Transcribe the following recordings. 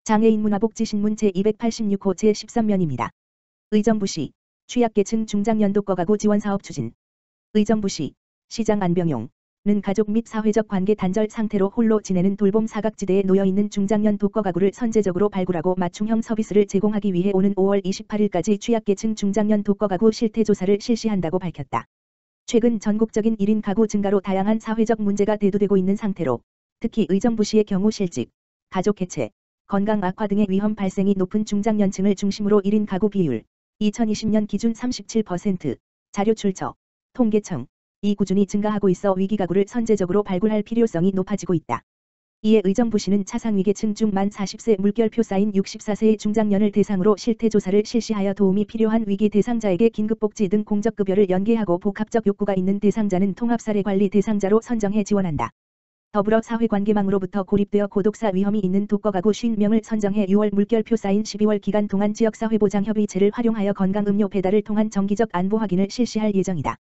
장애인 문화복지신문 제286호 제13면입니다. 의정부시 취약계층 중장년 독거가구 지원사업 추진. 의정부시 시장 안병용은 가족 및 사회적 관계 단절 상태로 홀로 지내는 돌봄 사각지대에 놓여있는 중장년 독거가구를 선제적으로 발굴하고 맞춤형 서비스를 제공하기 위해 오는 5월 28일까지 취약계층 중장년 독거가구 실태조사를 실시한다고 밝혔다. 최근 전국적인 1인 가구 증가로 다양한 사회적 문제가 대두되고 있는 상태로 특히 의정부시의 경우 실직, 가족 해체, 건강 악화 등의 위험 발생이 높은 중장년층을 중심으로 1인 가구 비율 2020년 기준 37%, 자료 출처, 통계청, 이 꾸준히 증가하고 있어 위기가구를 선제적으로 발굴할 필요성이 높아지고 있다. 이에 의정부시는 차상위계층 중 만 40세 물결표 쌓인 64세의 중장년을 대상으로 실태조사를 실시하여 도움이 필요한 위기 대상자에게 긴급복지 등 공적급여를 연계하고 복합적 욕구가 있는 대상자는 통합사례관리 대상자로 선정해 지원한다. 더불어 사회관계망으로부터 고립되어 고독사 위험이 있는 독거가구 50명을 선정해 6월 물결표 쌓인 12월 기간 동안 지역사회보장협의체를 활용하여 건강음료 배달을 통한 정기적 안보 확인을 실시할 예정이다.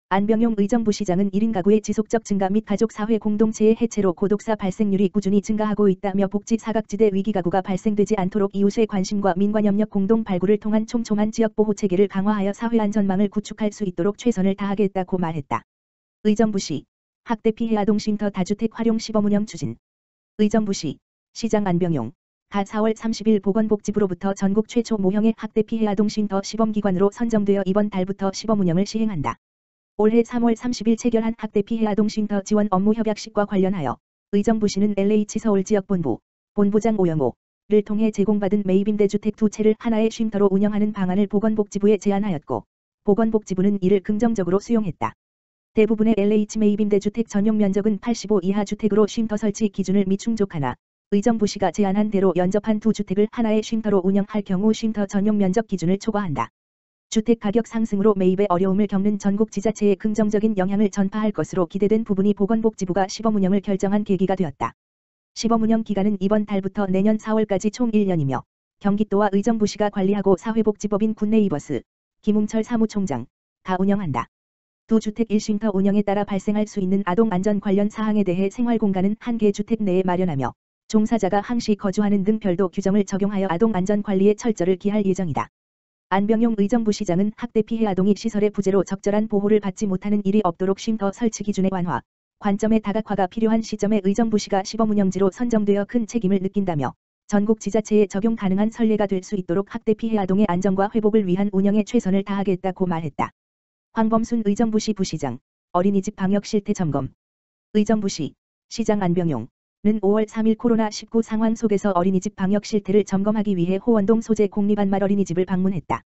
안병용 의정부시장은 1인 가구의 지속적 증가 및 가족사회 공동체의 해체로 고독사 발생률이 꾸준히 증가하고 있다며 복지 사각지대 위기가구가 발생되지 않도록 이웃의 관심과 민관협력 공동 발굴을 통한 촘촘한 지역보호체계를 강화하여 사회안전망을 구축할 수 있도록 최선을 다하겠다고 말했다. 의정부시 학대피해 아동쉼터 다주택 활용 시범운영 추진. 의정부시 시장 안병용 가 4월 30일 보건복지부로부터 전국 최초 모형의 학대피해 아동쉼터 시범기관으로 선정되어 이번 달부터 시범운영을 시행한다. 올해 3월 30일 체결한 학대피해 아동쉼터 지원 업무 협약식과 관련하여 의정부시는 LH서울지역본부, 본부장 오영호를 통해 제공받은 매입임대주택 2채를 하나의 쉼터로 운영하는 방안을 보건복지부에 제안하였고, 보건복지부는 이를 긍정적으로 수용했다. 대부분의 LH 매입임대주택 전용 면적은 85 이하 주택으로 쉼터 설치 기준을 미충족하나, 의정부시가 제안한 대로 연접한 2주택을 하나의 쉼터로 운영할 경우 쉼터 전용 면적 기준을 초과한다. 주택 가격 상승으로 매입에 어려움을 겪는 전국 지자체에 긍정적인 영향을 전파할 것으로 기대된 부분이 보건복지부가 시범운영을 결정한 계기가 되었다. 시범운영 기간은 이번 달부터 내년 4월까지 총 1년이며 경기도와 의정부시가 관리하고 사회복지법인 굿네이버스, 김웅철 사무총장, 가 운영한다. 2주택 1쉼터 운영에 따라 발생할 수 있는 아동안전 관련 사항에 대해 생활공간은 한 개 주택 내에 마련하며 종사자가 항시 거주하는 등 별도 규정을 적용하여 아동안전 관리에 철저를 기할 예정이다. 안병용 의정부시장은 학대피해 아동이 시설의 부재로 적절한 보호를 받지 못하는 일이 없도록 쉼터 설치 기준의 완화, 관점의 다각화가 필요한 시점에 의정부시가 시범운영지로 선정되어 큰 책임을 느낀다며 전국 지자체에 적용 가능한 선례가 될 수 있도록 학대피해 아동의 안전과 회복을 위한 운영에 최선을 다하겠다고 말했다. 황범순 의정부시 부시장, 어린이집 방역 실태 점검. 의정부시 시장 안병용은 5월 3일 코로나19 상황 속에서 어린이집 방역 실태를 점검하기 위해 호원동 소재 공립안말 어린이집을 방문했다.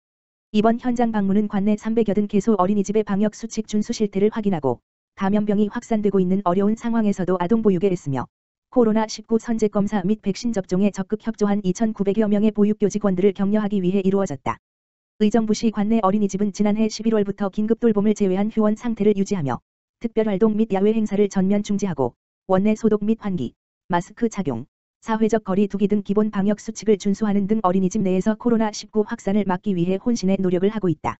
이번 현장 방문은 관내 380개 어린이집의 방역 수칙 준수 실태를 확인하고 감염병이 확산되고 있는 어려운 상황에서도 아동 보육에 애쓰며 코로나19 선제 검사 및 백신 접종에 적극 협조한 2,900여 명의 보육교직원들을 격려하기 위해 이루어졌다. 의정부시 관내 어린이집은 지난해 11월부터 긴급 돌봄을 제외한 휴원 상태를 유지하며 특별활동 및 야외 행사를 전면 중지하고 원내 소독 및 환기, 마스크 착용, 사회적 거리 두기 등 기본 방역 수칙을 준수하는 등 어린이집 내에서 코로나19 확산을 막기 위해 혼신의 노력을 하고 있다.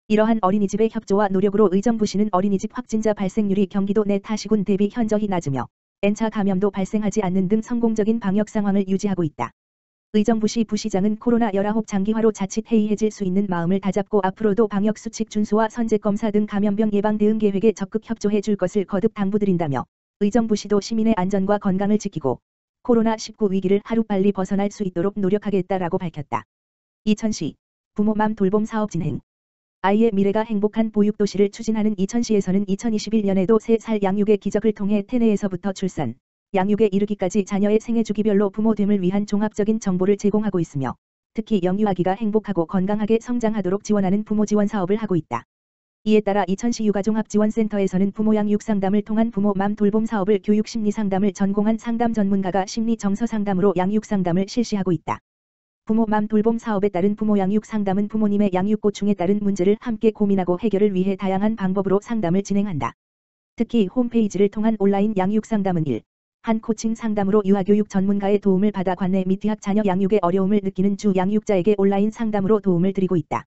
이러한 어린이집의 협조와 노력으로 의정부시는 어린이집 확진자 발생률이 경기도 내 타시군 대비 현저히 낮으며 N차 감염도 발생하지 않는 등 성공적인 방역 상황을 유지하고 있다. 의정부시 부시장은 코로나19 장기화로 자칫 해이해질 수 있는 마음을 다잡고 앞으로도 방역 수칙 준수와 선제 검사 등 감염병 예방 대응 계획에 적극 협조해 줄 것을 거듭 당부드린다며 의정부시도 시민의 안전과 건강을 지키고 코로나19 위기를 하루빨리 벗어날 수 있도록 노력하겠다라고 밝혔다. 이천시 부모맘 돌봄 사업 진행. 아이의 미래가 행복한 보육도시를 추진하는 이천시에서는 2021년에도 3살 양육의 기적을 통해 태내에서부터 출산, 양육에 이르기까지 자녀의 생애 주기별로 부모됨을 위한 종합적인 정보를 제공하고 있으며 특히 영유아기가 행복하고 건강하게 성장하도록 지원하는 부모 지원 사업을 하고 있다. 이에 따라 이천시 육아종합지원센터에서는 부모 양육 상담을 통한 부모맘 돌봄 사업을 교육 심리 상담을 전공한 상담 전문가가 심리 정서 상담으로 양육 상담을 실시하고 있다. 부모맘 돌봄 사업에 따른 부모 양육 상담은 부모님의 양육 고충에 따른 문제를 함께 고민하고 해결을 위해 다양한 방법으로 상담을 진행한다. 특히 홈페이지를 통한 온라인 양육 상담은 한 코칭 상담으로 유아교육 전문가의 도움을 받아 관내 및 뒤학 자녀 양육에 어려움을 느끼는 주 양육자에게 온라인 상담으로 도움을 드리고 있다.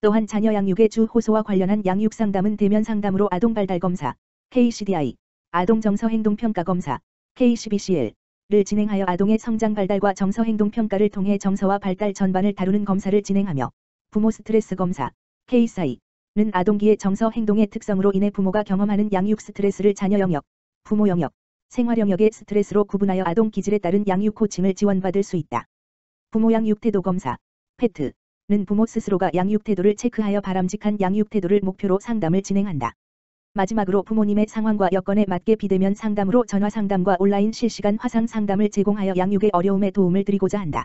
또한 자녀 양육의 주 호소와 관련한 양육 상담은 대면 상담으로 아동 발달 검사, KCDI, 아동 정서 행동 평가 검사, KCBCL, 진행하여 아동의 성장 발달과 정서 행동 평가를 통해 정서와 발달 전반을 다루는 검사를 진행하며 부모 스트레스 검사 KSI는 아동기의 정서 행동의 특성으로 인해 부모가 경험하는 양육 스트레스를 자녀 영역, 부모 영역, 생활 영역의 스트레스로 구분하여 아동 기질에 따른 양육 코칭을 지원받을 수 있다. 부모 양육 태도 검사 PET는 부모 스스로가 양육 태도를 체크하여 바람직한 양육 태도를 목표로 상담을 진행한다. 마지막으로 부모님의 상황과 여건에 맞게 비대면 상담으로 전화 상담과 온라인 실시간 화상 상담을 제공하여 양육의 어려움에 도움을 드리고자 한다.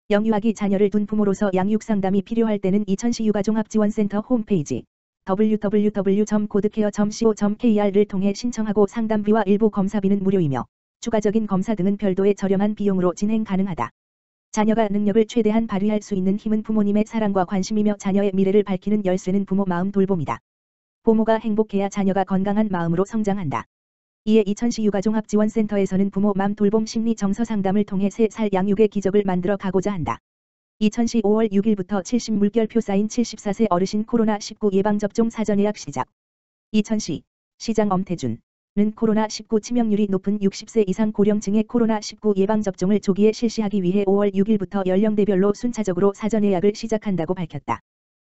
영유아기 자녀를 둔 부모로서 양육 상담이 필요할 때는 이천시 육아종합지원센터 홈페이지 www.godcare.co.kr을 통해 신청하고 상담비와 일부 검사비는 무료이며 추가적인 검사 등은 별도의 저렴한 비용으로 진행 가능하다. 자녀가 능력을 최대한 발휘할 수 있는 힘은 부모님의 사랑과 관심이며 자녀의 미래를 밝히는 열쇠는 부모 마음 돌봄이다. 부모가 행복해야 자녀가 건강한 마음으로 성장한다. 이에 이천시 육아종합지원센터에서는 부모 맘 돌봄 심리 정서 상담을 통해 3살 양육의 기적을 만들어 가고자 한다. 이천시 5월 6일부터 70 물결표 쌓인 74세 어르신 코로나19 예방접종 사전예약 시작. 이천시 시장 엄태준은 코로나19 치명률이 높은 60세 이상 고령층의 코로나19 예방접종을 조기에 실시하기 위해 5월 6일부터 연령대별로 순차적으로 사전예약을 시작한다고 밝혔다.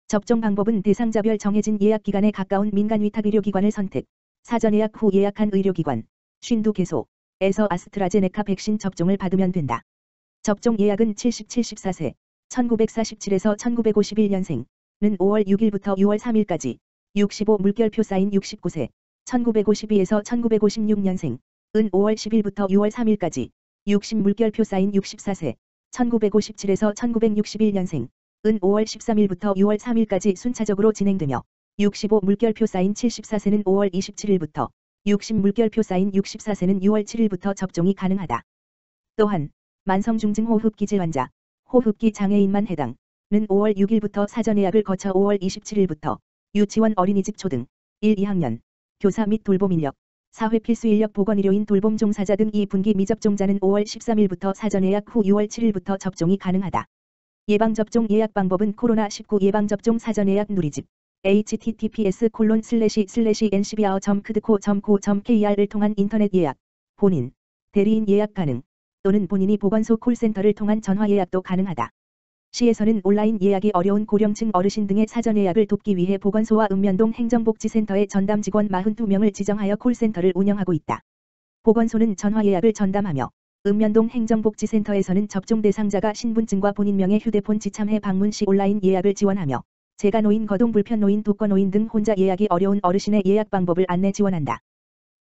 접종 방법은 대상자별 정해진 예약기간에 가까운 민간위탁의료기관을 선택, 사전예약 후 예약한 의료기관, 52개소에서 아스트라제네카 백신 접종을 받으면 된다. 접종 예약은 70-74세, 1947에서 1951년생는 5월 6일부터 6월 3일까지, 65 물결표 쌓인 69세, 1952에서 1956년생은 5월 10일부터 6월 3일까지, 60 물결표 쌓인 64세, 1957에서 1961년생은 5월 13일부터 6월 3일까지 순차적으로 진행되며 65 물결표 쌓인 74세는 5월 27일부터 60 물결표 쌓인 64세는 6월 7일부터 접종이 가능하다. 또한 만성 중증 호흡기 질 환자, 호흡기 장애인만 해당은 5월 6일부터 사전예약을 거쳐 5월 27일부터 유치원 어린이집 초등 1, 2학년 교사 및 돌봄 인력, 사회 필수 인력 보건의료인 돌봄 종사자 등 2분기 미접종자는 5월 13일부터 사전예약 후 6월 7일부터 접종이 가능하다. 예방접종 예약 방법은 코로나19 예방접종 사전예약 누리집 https://ncbao.kdco.co.kr을 통한 인터넷 예약, 본인, 대리인 예약 가능, 또는 본인이 보건소 콜센터를 통한 전화 예약도 가능하다. 시에서는 온라인 예약이 어려운 고령층 어르신 등의 사전 예약을 돕기 위해 보건소와 읍면동 행정복지센터의 전담 직원 42명을 지정하여 콜센터를 운영하고 있다. 보건소는 전화 예약을 전담하며 읍면동 행정복지센터에서는 접종 대상자가 신분증과 본인명의 휴대폰 지참해 방문 시 온라인 예약을 지원하며 재가노인, 거동불편노인, 독거노인 등 혼자 예약이 어려운 어르신의 예약 방법을 안내 지원한다.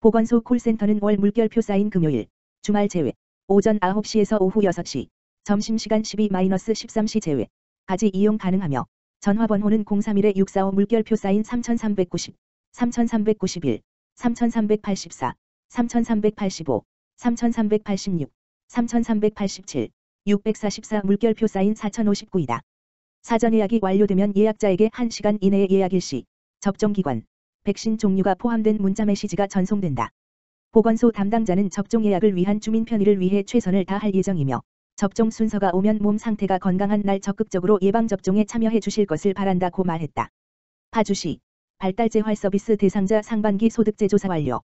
보건소 콜센터는 월 물결표 쌓인 금요일, 주말 제외, 오전 9시에서 오후 6시, 점심시간 12-13시 제외까지 이용 가능하며 전화번호는 031-645 물결표 쌓인 3390, 3391, 3384, 3385, 3386, 3387, 644 물결표 쌓인 4059이다. 사전 예약이 완료되면 예약자에게 1시간 이내에 예약 일시, 접종기관, 백신 종류가 포함된 문자 메시지가 전송된다. 보건소 담당자는 접종 예약을 위한 주민 편의를 위해 최선을 다할 예정이며 접종 순서가 오면 몸 상태가 건강한 날 적극적으로 예방접종에 참여해 주실 것을 바란다고 말했다. 파주시 발달재활 서비스 대상자 상반기 소득제 조사 완료.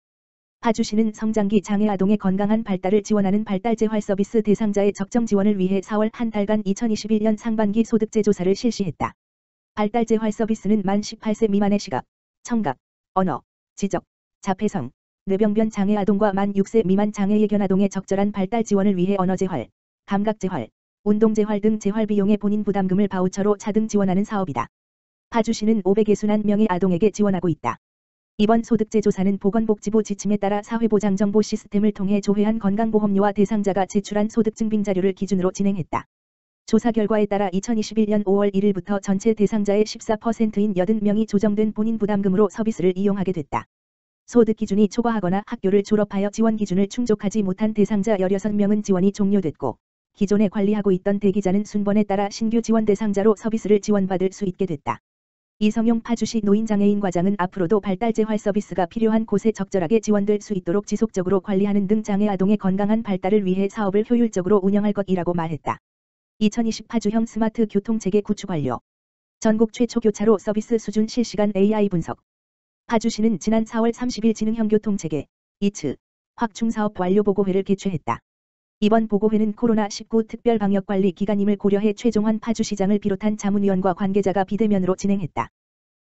파주시는 성장기 장애 아동의 건강한 발달을 지원하는 발달재활 서비스 대상자의 적정 지원을 위해 4월 한 달간 2021년 상반기 소득제 조사를 실시했다. 발달재활 서비스는 만 18세 미만의 시각, 청각, 언어, 지적, 자폐성, 뇌병변 장애 아동과 만 6세 미만 장애 예견 아동의 적절한 발달 지원을 위해 언어재활, 감각재활, 운동재활 등 재활 비용의 본인 부담금을 바우처로 차등 지원하는 사업이다. 파주시는 561명의 아동에게 지원하고 있다. 이번 소득제 조사는 보건복지부 지침에 따라 사회보장정보 시스템을 통해 조회한 건강보험료와 대상자가 제출한 소득증빙 자료를 기준으로 진행했다. 조사 결과에 따라 2021년 5월 1일부터 전체 대상자의 14%인 80명이 조정된 본인 부담금으로 서비스를 이용하게 됐다. 소득 기준이 초과하거나 학교를 졸업하여 지원 기준을 충족하지 못한 대상자 16명은 지원이 종료됐고 기존에 관리하고 있던 대기자는 순번에 따라 신규 지원 대상자로 서비스를 지원받을 수 있게 됐다. 이성용 파주시 노인장애인 과장은 앞으로도 발달재활 서비스가 필요한 곳에 적절하게 지원될 수 있도록 지속적으로 관리하는 등 장애 아동의 건강한 발달을 위해 사업을 효율적으로 운영할 것이라고 말했다. 2020 파주형 스마트 교통체계 구축 완료. 전국 최초 교차로 서비스 수준 실시간 AI 분석. 파주시는 지난 4월 30일 지능형 교통체계 이츠 확충 사업 완료 보고회를 개최했다. 이번 보고회는 코로나19 특별방역관리 기간임을 고려해 최종환 파주시장을 비롯한 자문위원과 관계자가 비대면으로 진행했다.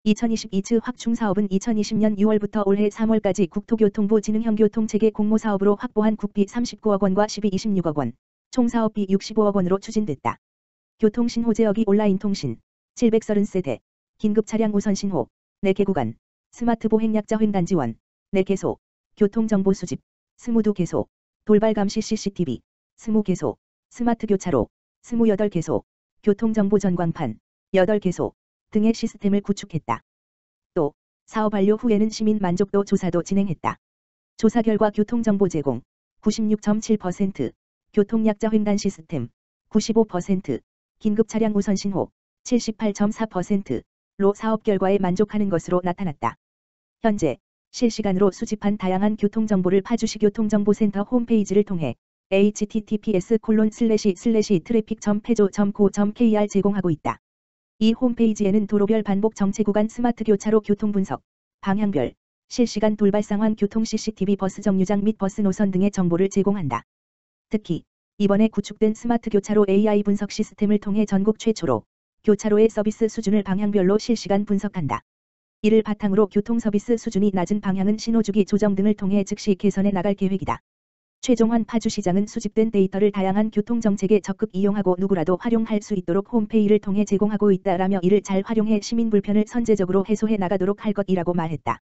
2022츠 확충사업은 2020년 6월부터 올해 3월까지 국토교통부 지능형교통체계 공모사업으로 확보한 국비 39억 원과 시비 26억 원, 총 사업비 65억 원으로 추진됐다. 교통신호제어기 온라인통신, 730세대, 긴급차량 우선신호, 4개 구간, 스마트 보행약자 횡단 지원, 4개소, 교통정보 수집, 22개소, 돌발감시 CCTV, 20개소, 스마트 교차로, 28개소, 교통정보 전광판, 8개소 등의 시스템을 구축했다. 또 사업 완료 후에는 시민 만족도 조사도 진행했다. 조사 결과 교통정보 제공 96.7%, 교통약자 횡단 시스템 95%, 긴급차량 우선신호 78.4%로 사업 결과에 만족하는 것으로 나타났다. 현재 실시간으로 수집한 다양한 교통정보를 파주시 교통정보센터 홈페이지를 통해 https://traffic.pejo.co.kr 제공하고 있다. 이 홈페이지에는 도로별 반복 정체 구간 스마트 교차로 교통 분석, 방향별, 실시간 돌발 상황 교통 CCTV 버스 정류장 및 버스 노선 등의 정보를 제공한다. 특히 이번에 구축된 스마트 교차로 AI 분석 시스템을 통해 전국 최초로 교차로의 서비스 수준을 방향별로 실시간 분석한다. 이를 바탕으로 교통 서비스 수준이 낮은 방향은 신호주기 조정 등을 통해 즉시 개선해 나갈 계획이다. 최종환 파주시장은 수집된 데이터를 다양한 교통정책에 적극 이용하고 누구라도 활용할 수 있도록 홈페이지를 통해 제공하고 있다라며 이를 잘 활용해 시민 불편을 선제적으로 해소해 나가도록 할 것이라고 말했다.